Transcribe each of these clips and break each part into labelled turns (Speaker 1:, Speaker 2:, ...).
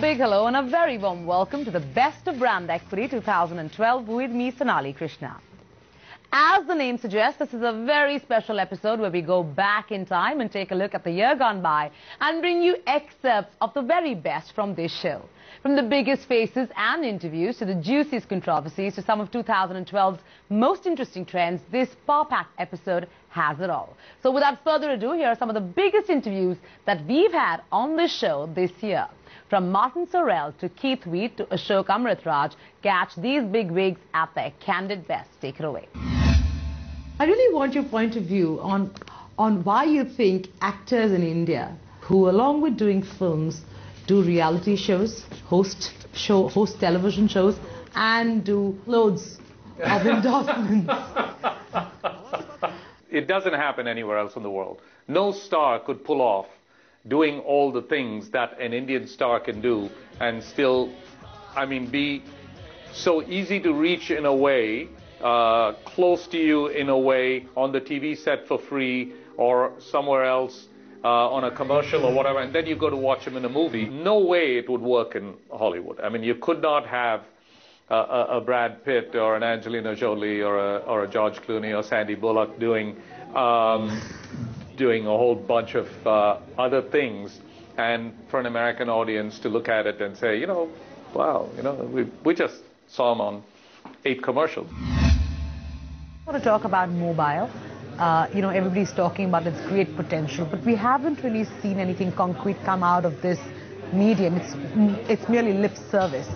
Speaker 1: big hello and a very warm welcome to the Best of Brand Equity 2012 with me, Sonali Krishna. As the name suggests, this is a very special episode where we go back in time and take a look at the year gone by and bring you excerpts of the very best from this show. From the biggest faces and interviews to the juiciest controversies to some of 2012's most interesting trends, this power-packed episode has it all. So without further ado, here are some of the biggest interviews that we've had on this show this year. From Martin Sorrell to Keith Wheat to Ashok Amritraj, catch these big wigs at their candid best. Take it away.
Speaker 2: I really want your point of view on why you think actors in India who, along with doing films, do reality shows, host television shows, and do loads of endorsements.
Speaker 3: It doesn't happen anywhere else in the world. No star could pull off doing all the things that an Indian star can do and still, be so easy to reach in a way, close to you in a way, on the TV set for free or somewhere else on a commercial or whatever, and then you go to watch him in a movie. No way it would work in Hollywood. I mean, you could not have a Brad Pitt or an Angelina Jolie or a George Clooney or Sandy Bullock doing a whole bunch of other things, and for an American audience to look at it and say, wow, we just saw him on 8 commercials.
Speaker 1: I want to talk about mobile. Everybody's talking about its great potential, but we haven't really seen anything concrete come out of this medium. It's merely lip service.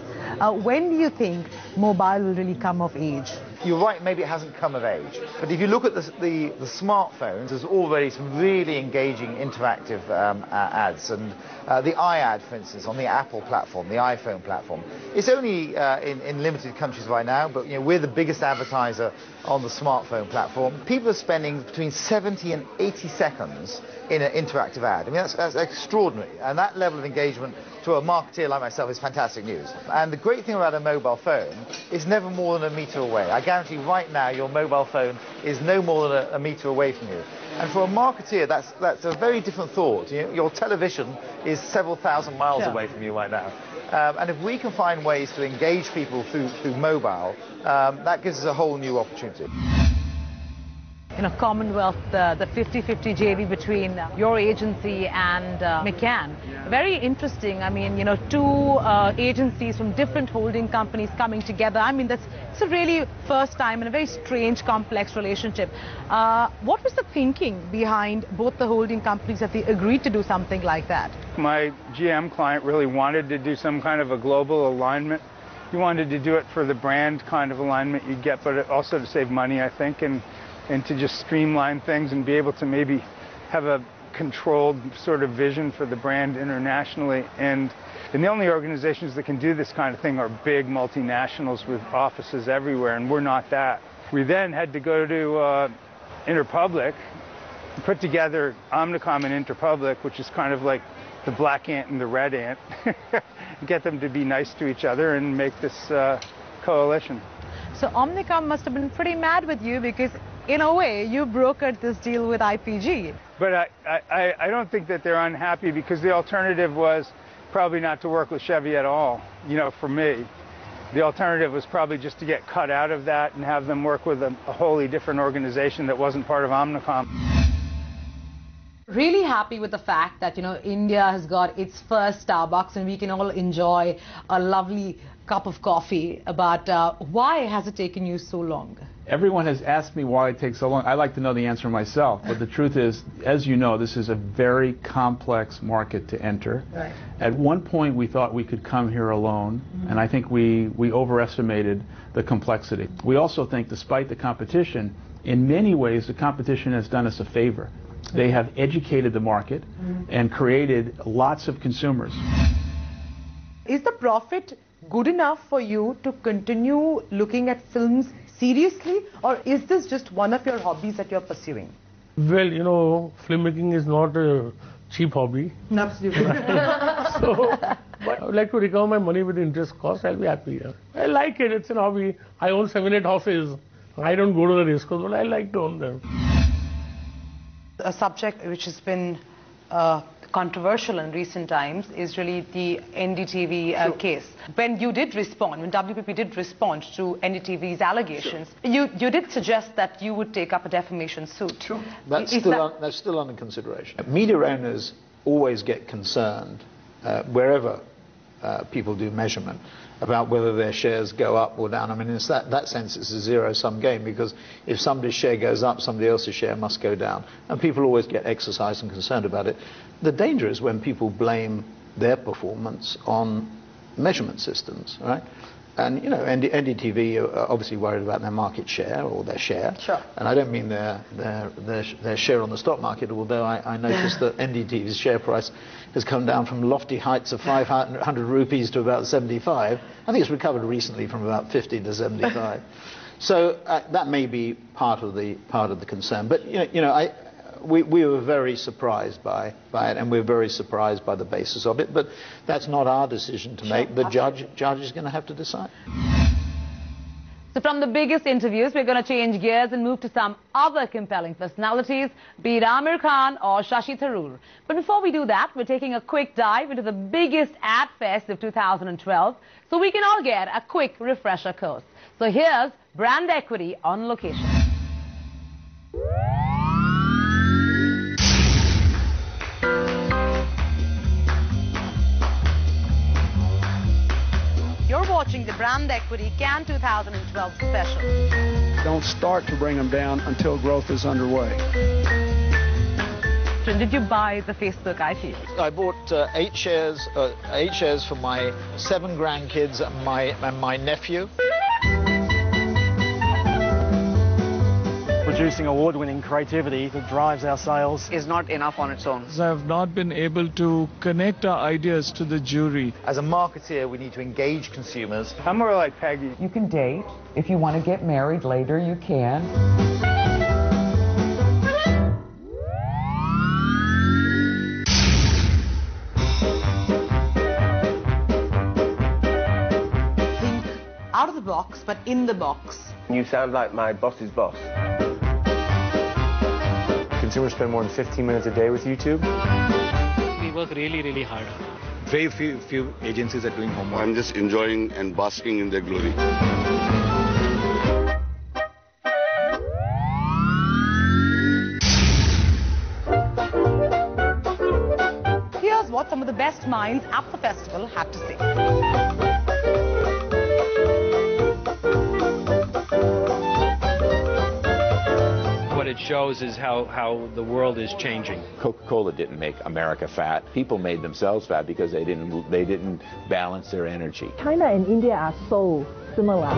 Speaker 1: When do you think mobile will really come of age?
Speaker 4: You're right, maybe it hasn't come of age. But if you look at the smartphones, there's already some really engaging interactive ads. And the iAd, for instance, on the Apple platform, the iPhone platform, it's only in limited countries right now, but we're the biggest advertiser on the smartphone platform. People are spending between 70 and 80 seconds in an interactive ad. I mean, that's extraordinary. And that level of engagement to a marketeer like myself is fantastic news. And the great thing about a mobile phone is never more than a meter away. I guarantee right now your mobile phone is no more than a meter away from you. And for a marketeer, that's a very different thought. Your television is several thousand miles away from you right now. And if we can find ways to engage people through mobile, that gives us a whole new opportunity.
Speaker 1: Commonwealth, the 50-50 JV between your agency and McCann. Very interesting. I mean, two agencies from different holding companies coming together. I mean, it's a really first time and a very strange, complex relationship. What was the thinking behind both the holding companies that they agreed to do something like that?
Speaker 5: My GM client really wanted to do some kind of a global alignment. He wanted to do it for the brand kind of alignment you get, but also to save money, I think, and to just streamline things and be able to maybe have a controlled sort of vision for the brand internationally. And the only organizations that can do this kind of thing are big multinationals with offices everywhere, and we're not that. We then had to go to Interpublic, put together Omnicom and Interpublic, which is kind of like the black ant and the red ant, get them to be nice to each other and make this coalition.
Speaker 1: So Omnicom must have been pretty mad with you because, in a way, you brokered this deal with IPG.
Speaker 5: But I don't think that they're unhappy, because the alternative was probably not to work with Chevy at all, for me. The alternative was probably just to get cut out of that and have them work with a wholly different organization that wasn't part of Omnicom.
Speaker 1: Really happy with the fact that, India has got its first Starbucks and we can all enjoy a lovely cup of coffee. But why has it taken you so long?
Speaker 6: Everyone has asked me why it takes so long. I like to know the answer myself, but the truth is, as you know, this is a very complex market to enter.
Speaker 2: Right.
Speaker 6: At one point we thought we could come here alone, and I think we overestimated the complexity. We also think, despite the competition, in many ways the competition has done us a favor. They have educated the market and created lots of consumers.
Speaker 2: Is the profit good enough for you to continue looking at films seriously, or is this just one of your hobbies that you're pursuing?
Speaker 7: Well, filmmaking is not a cheap hobby.
Speaker 2: Absolutely.
Speaker 7: So, but I would like to recover my money with interest cost. I'll be happy. I like it. It's an hobby. I own 7-8 horses. I don't go to the race course, but I like to own them.
Speaker 2: A subject which has been
Speaker 1: controversial in recent times is really the NDTV case. When you did respond, when WPP did respond to NDTV's allegations, you did suggest that you would take up a defamation suit.
Speaker 8: Sure. That's still under consideration. Media owners always get concerned wherever people do measurement about whether their shares go up or down. I mean, in that sense, it's a zero-sum game, because if somebody's share goes up, somebody else's share must go down. And people always get exercised and concerned about it. The danger is when people blame their performance on measurement systems, right? And, you know, NDTV are obviously worried about their market share, or their share. Sure. And I don't mean their share on the stock market, although I noticed that NDTV's share price has come down from lofty heights of 500 rupees to about 75. I think it's recovered recently from about 50 to 75. So that may be part of the concern. But, we were very surprised by it, and we're very surprised by the basis of it. But that's not our decision to make. The judge is going to have to decide.
Speaker 1: So from the biggest interviews, we're going to change gears and move to some other compelling personalities, be it Aamir Khan or Shashi Tharoor. But before we do that, we're taking a quick dive into the biggest ad fest of 2012, so we can all get a quick refresher course. So here's Brand Equity on Location. You're watching the Brand Equity Cannes 2012 special.
Speaker 9: Don't start to bring them down until growth is underway.
Speaker 1: Did you buy the Facebook IP?
Speaker 8: I bought 8 shares for my 7 grandkids and my nephew.
Speaker 10: Producing award-winning creativity that drives our sales is not enough on its own.
Speaker 11: I have not been able to connect our ideas to the jury.
Speaker 4: As a marketeer, we need to engage consumers.
Speaker 5: I'm more like Peggy.
Speaker 12: You can date. If you want to get married later, you can.
Speaker 2: Think out of the box, but in the box.
Speaker 13: You sound like my boss's boss.
Speaker 14: Consumers spend more than 15 minutes a day with YouTube.
Speaker 15: We work really hard.
Speaker 14: Very few agencies are doing homework.
Speaker 16: I'm just enjoying and basking in their glory.
Speaker 1: Here's what some of the best minds at the festival had to say.
Speaker 17: What it shows is how the world is changing.
Speaker 18: Coca-Cola didn't make America fat. People made themselves fat because they didn't balance their energy.
Speaker 19: China and India are so similar.